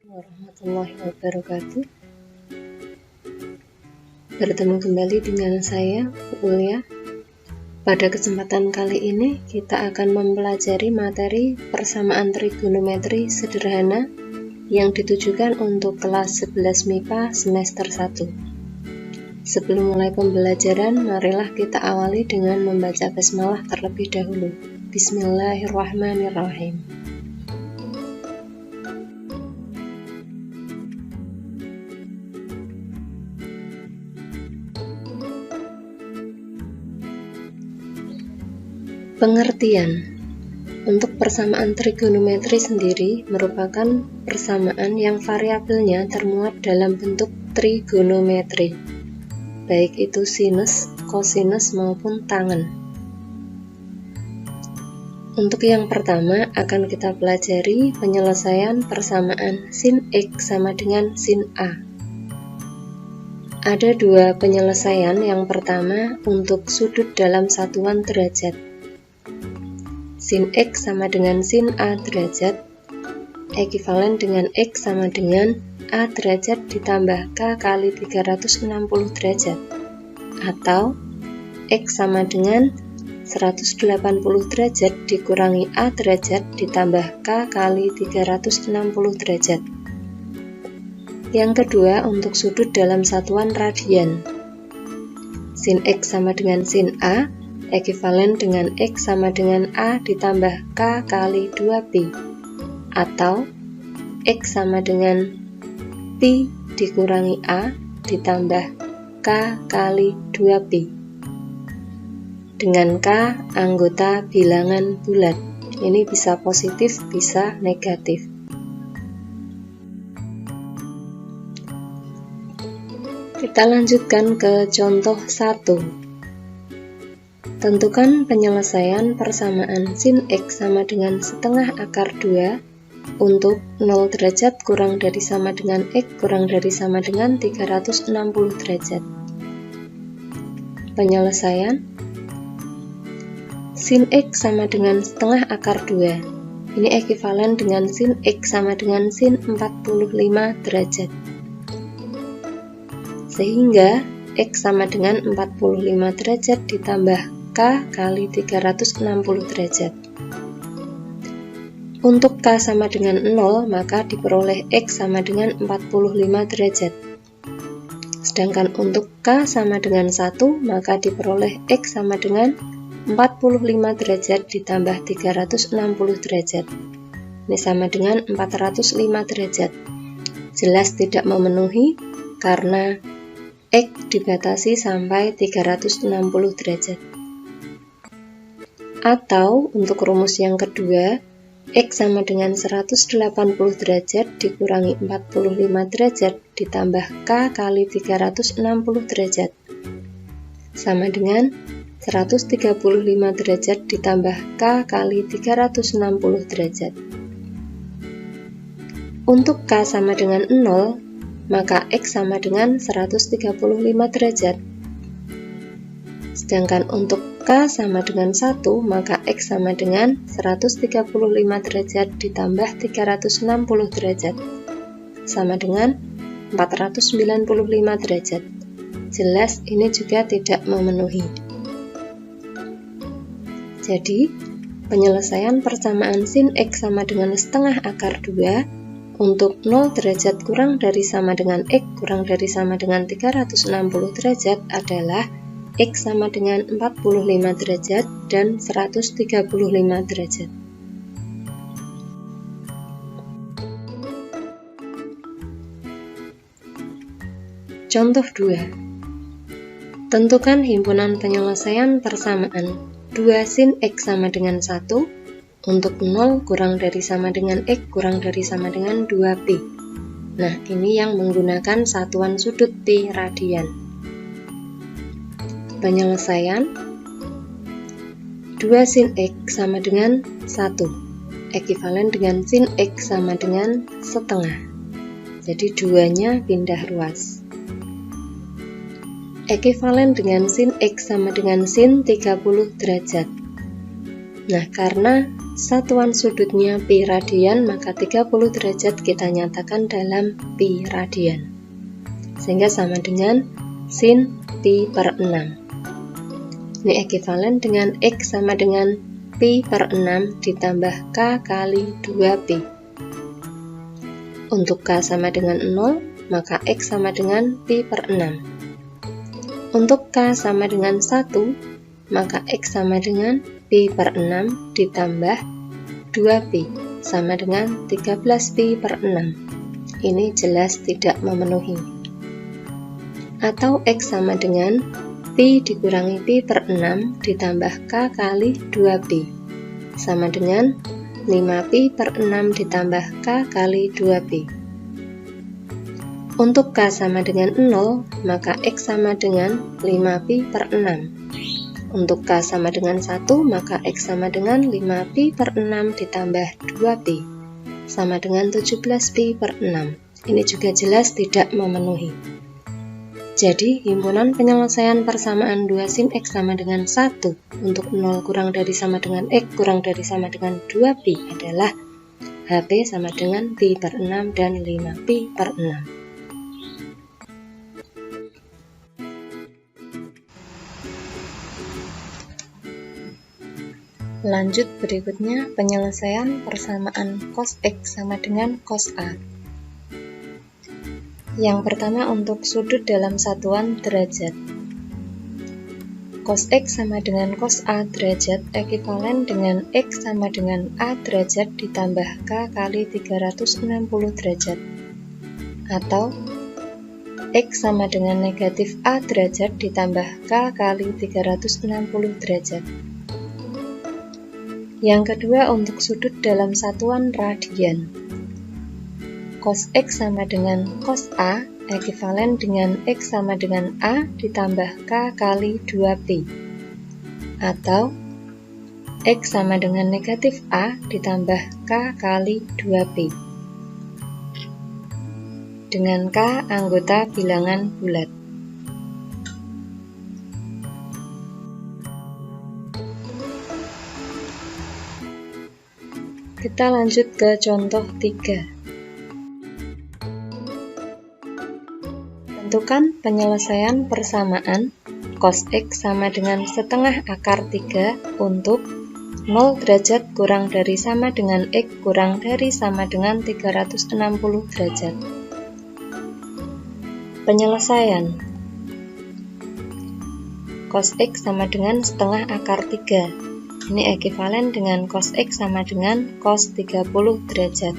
warahmatullahi wabarakatuh. Bertemu kembali dengan saya, Ulia. Pada kesempatan kali ini kita akan mempelajari materi persamaan trigonometri sederhana yang ditujukan untuk kelas 11 MIPA semester 1. Sebelum mulai pembelajaran, marilah kita awali dengan membaca basmalah terlebih dahulu. Bismillahirrahmanirrahim. Pengertian. Untuk persamaan trigonometri sendiri merupakan persamaan yang variabelnya termuat dalam bentuk trigonometri, baik itu sinus, kosinus maupun tangen. Untuk yang pertama akan kita pelajari penyelesaian persamaan sin X sama dengan sin A. Ada dua penyelesaian. Yang pertama untuk sudut dalam satuan derajat. Sin X sama dengan sin A derajat ekivalen dengan X sama dengan A derajat ditambah K kali 360 derajat, atau X sama dengan 180 derajat dikurangi A derajat ditambah K kali 360 derajat. Yang kedua untuk sudut dalam satuan radian. Sin X sama dengan sin A ekivalen dengan X sama dengan A ditambah K kali 2Pi, atau X sama dengan Pi dikurangi A ditambah K kali 2Pi. Dengan K anggota bilangan bulat, ini bisa positif bisa negatif. Kita lanjutkan ke contoh 1. Tentukan penyelesaian persamaan sin X sama dengan setengah akar 2 untuk 0 derajat kurang dari sama dengan X kurang dari sama dengan 360 derajat. Penyelesaian sin X sama dengan setengah akar 2. Ini ekivalen dengan sin X sama dengan sin 45 derajat. Sehingga X sama dengan 45 derajat ditambah K kali 360 derajat. Untuk K sama dengan 0, maka diperoleh X sama dengan 45 derajat. Sedangkan untuk K sama dengan 1, maka diperoleh X sama dengan 45 derajat ditambah 360 derajat. Ini sama dengan 405 derajat. Jelas tidak memenuhi karena X dibatasi sampai 360 derajat. Atau untuk rumus yang kedua, X sama dengan 180 derajat dikurangi 45 derajat ditambah K kali 360 derajat sama dengan 135 derajat ditambah K kali 360 derajat. Untuk K sama dengan 0, maka X sama dengan 135 derajat. Sedangkan untuk K sama dengan 1, maka X sama dengan 135 derajat ditambah 360 derajat, sama dengan 495 derajat. Jelas ini juga tidak memenuhi. Jadi, penyelesaian persamaan sin X sama dengan setengah akar 2 untuk 0 derajat kurang dari sama dengan X kurang dari sama dengan 360 derajat adalah X sama dengan 45 derajat dan 135 derajat. Contoh 2. Tentukan himpunan penyelesaian persamaan 2 sin X sama dengan 1 untuk 0 kurang dari sama dengan X kurang dari sama dengan 2Pi. Nah, ini yang menggunakan satuan sudut Pi radian. Penyelesaian 2 sin X sama dengan 1 ekivalen dengan sin X sama dengan setengah. Jadi duanya pindah ruas. Ekivalen dengan sin X sama dengan sin 30 derajat. Nah, karena satuan sudutnya pi radian, maka 30 derajat kita nyatakan dalam pi radian. Sehingga sama dengan sin pi per 6. Ini ekivalen dengan X sama dengan pi per 6 ditambah K kali 2pi. Untuk K sama dengan 0, maka X sama dengan pi per 6. Untuk K sama dengan 1, maka X sama dengan pi per 6 ditambah 2pi sama dengan 13pi per 6. Ini jelas tidak memenuhi. Atau X sama dengan pi dikurangi pi per 6 ditambah K kali 2pi sama dengan 5pi per 6 ditambah K kali 2pi. Untuk K sama dengan 0, maka X sama dengan 5pi per 6. Untuk K sama dengan 1, maka X sama dengan 5pi per 6 ditambah 2pi sama dengan 17pi per 6. Ini juga jelas tidak memenuhi. Jadi, himpunan penyelesaian persamaan 2 sin X sama dengan 1 untuk 0 kurang dari sama dengan X kurang dari sama dengan 2pi adalah HP sama dengan pi per 6 dan 5pi per 6. Lanjut berikutnya penyelesaian persamaan cos X sama dengan cos A. Yang pertama untuk sudut dalam satuan derajat. Cos X sama dengan cos A derajat ekivalen dengan X sama dengan A derajat ditambah K kali 360 derajat. Atau X sama dengan negatif A derajat ditambah K kali 360 derajat. Yang kedua untuk sudut dalam satuan radian. Cos X sama dengan cos A ekivalen dengan X sama dengan A ditambah K kali 2pi. Atau X sama dengan negatif A ditambah K kali 2pi. Dengan K anggota bilangan bulat. Kita lanjut ke contoh 3. Tentukan penyelesaian persamaan cos X sama dengan setengah akar 3 untuk 0 derajat kurang dari sama dengan X kurang dari sama dengan 360 derajat. Penyelesaian cos X sama dengan setengah akar 3. Ini ekivalen dengan cos X sama dengan cos 30 derajat.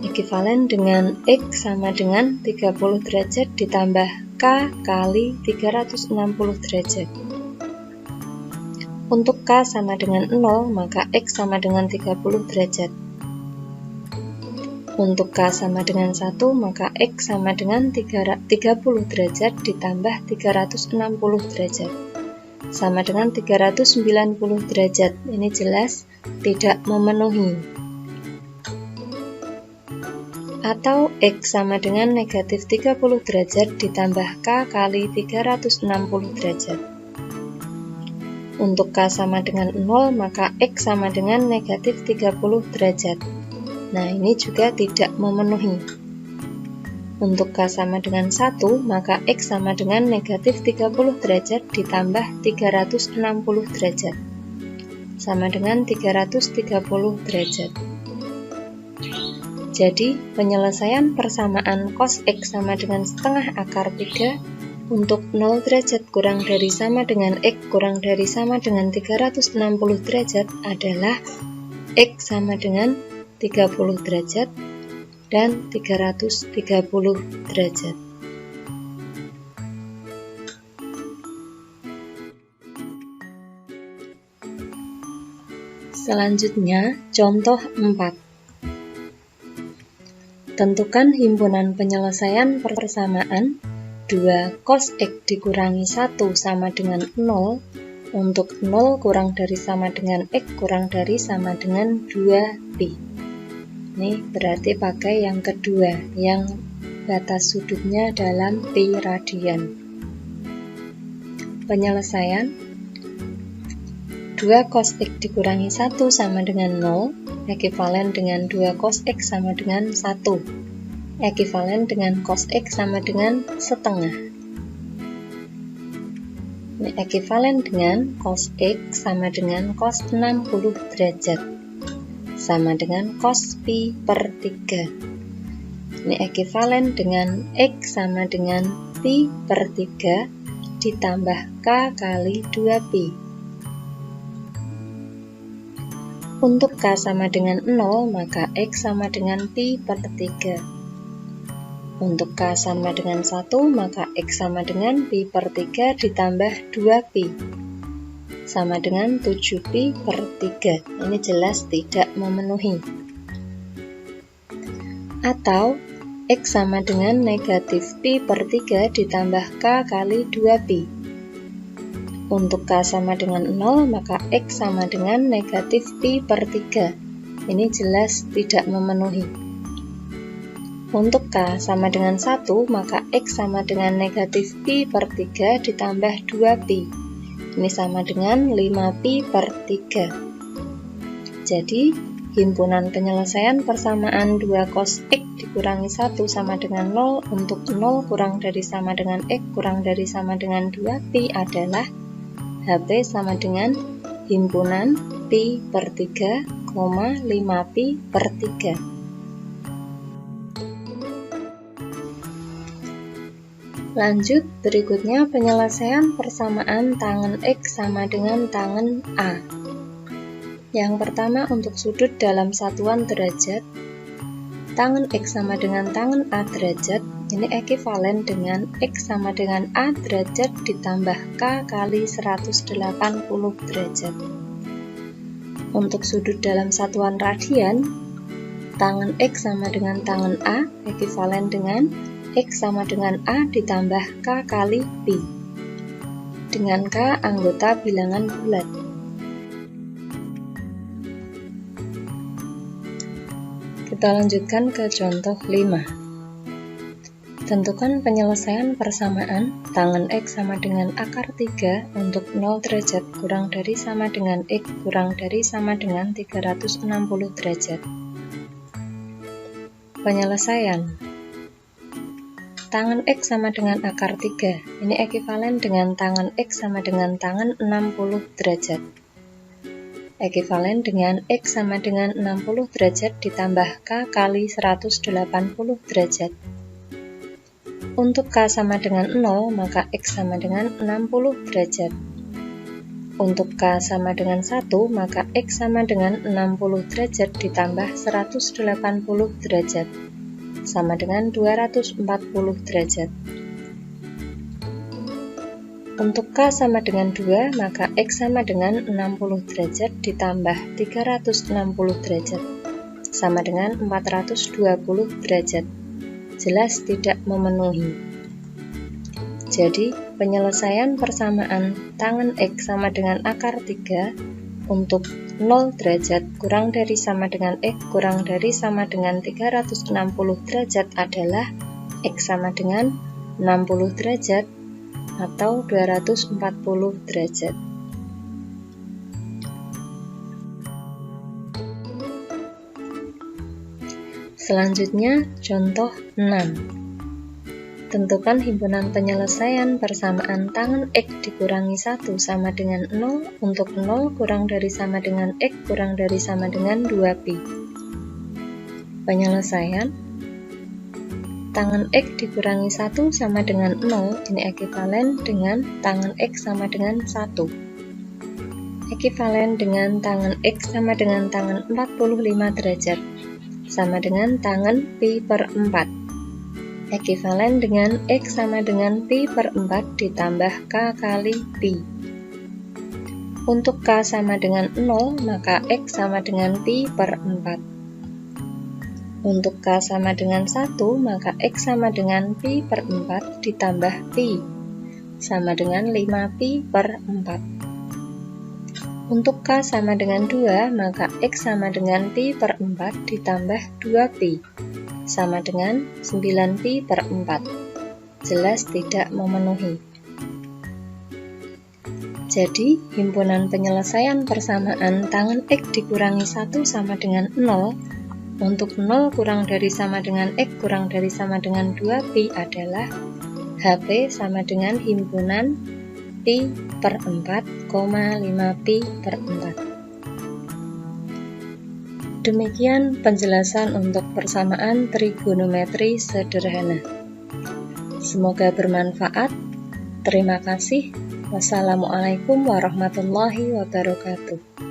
Ekivalen dengan X sama dengan 30 derajat ditambah K kali 360 derajat. Untuk K sama dengan 0, maka X sama dengan 30 derajat. Untuk K sama dengan 1, maka X sama dengan 30 derajat ditambah 360 derajat. Sama dengan 390 derajat. Ini jelas tidak memenuhi. Atau X sama dengan negatif 30 derajat ditambah K kali 360 derajat. Untuk K sama dengan 0, maka X sama dengan negatif 30 derajat. Nah, ini juga tidak memenuhi. Untuk K sama dengan 1, maka X sama dengan negatif 30 derajat ditambah 360 derajat. Sama dengan 330 derajat. Jadi, penyelesaian persamaan cos X sama dengan setengah akar 3 untuk 0 derajat kurang dari sama dengan X kurang dari sama dengan 360 derajat adalah X sama dengan 30 derajat dan 330 derajat. Selanjutnya, contoh 4. Tentukan himpunan penyelesaian persamaan 2 cos X dikurangi 1 sama dengan 0 untuk 0 kurang dari sama dengan X kurang dari sama dengan 2pi. Ini berarti pakai yang kedua, yang batas sudutnya dalam pi radian. Penyelesaian 2 cos X dikurangi 1 sama dengan 0, ekivalen dengan 2 cos X sama dengan 1, ekivalen dengan cos X sama dengan setengah. Ini ekivalen dengan cos X sama dengan cos 60 derajat, sama dengan cos pi per 3. Ini ekivalen dengan X sama dengan pi per 3 ditambah K kali 2pi. Untuk K sama dengan 0, maka X sama dengan pi per 3. Untuk K sama dengan 1, maka X sama dengan pi per 3 ditambah 2pi, sama dengan 7pi per 3. Ini jelas tidak memenuhi. Atau X sama dengan negatif pi per 3 ditambah K kali 2pi. Untuk K sama dengan 0, maka X sama dengan negatif pi per 3. Ini jelas tidak memenuhi. Untuk K sama dengan 1, maka X sama dengan negatif pi per 3 ditambah 2pi. Ini sama dengan 5pi per 3. Jadi, himpunan penyelesaian persamaan 2 cos X dikurangi 1 sama dengan 0 untuk 0 kurang dari sama dengan X kurang dari sama dengan 2pi adalah HP sama dengan himpunan pi per 3, 5pi per 3. Lanjut, berikutnya penyelesaian persamaan tangen X sama dengan tangen A. Yang pertama untuk sudut dalam satuan derajat, tangen X sama dengan tangen A derajat, ini ekivalen dengan X sama dengan A derajat ditambah K kali 180 derajat. Untuk sudut dalam satuan radian, tangen X sama dengan tangen A ekivalen dengan X sama dengan A ditambah K kali pi, dengan K anggota bilangan bulat. Kita lanjutkan ke contoh 5. Tentukan penyelesaian persamaan tangen X sama dengan akar 3 untuk 0 derajat kurang dari sama dengan X kurang dari sama dengan 360 derajat. Penyelesaian tangen X sama dengan akar 3, ini ekivalen dengan tangen X sama dengan tangen 60 derajat. Ekivalen dengan X sama dengan 60 derajat ditambah K kali 180 derajat. Untuk K sama dengan 0, maka X sama dengan 60 derajat. Untuk K sama dengan 1, maka X sama dengan 60 derajat ditambah 180 derajat. Sama dengan 240 derajat. Untuk K sama dengan 2, maka X sama dengan 60 derajat ditambah 360 derajat, sama dengan 420 derajat. Jelas tidak memenuhi. Jadi, penyelesaian persamaan tangen X sama dengan akar 3 untuk 0 derajat kurang dari sama dengan X kurang dari sama dengan 360 derajat adalah X sama dengan 60 derajat atau 240 derajat. Selanjutnya, contoh 6. Tentukan himpunan penyelesaian persamaan tangen X dikurangi 1 sama dengan 0 untuk 0 kurang dari sama dengan X kurang dari sama dengan 2pi. Penyelesaian tangen X dikurangi 1 sama dengan 0, ini ekivalen dengan tangen X sama dengan 1. Ekivalen dengan tangen X sama dengan tangen 45 derajat, sama dengan tangen pi per 4. Ekivalen dengan X sama dengan pi per 4 ditambah K kali pi. Untuk K sama dengan 0, maka X sama dengan pi per 4. Untuk K sama dengan 1, maka X sama dengan pi per 4 ditambah pi, sama dengan 5pi per 4. Untuk K sama dengan 2, maka X sama dengan pi per 4 ditambah 2pi, sama dengan 9pi per 4. Jelas tidak memenuhi. Jadi, himpunan penyelesaian persamaan tangan X dikurangi 1 sama dengan 0. Untuk 0 kurang dari sama dengan X kurang dari sama dengan 2pi adalah HP sama dengan himpunan pi per 4, 5pi per 4. Demikian penjelasan untuk persamaan trigonometri sederhana. Semoga bermanfaat. Terima kasih. Wassalamualaikum warahmatullahi wabarakatuh.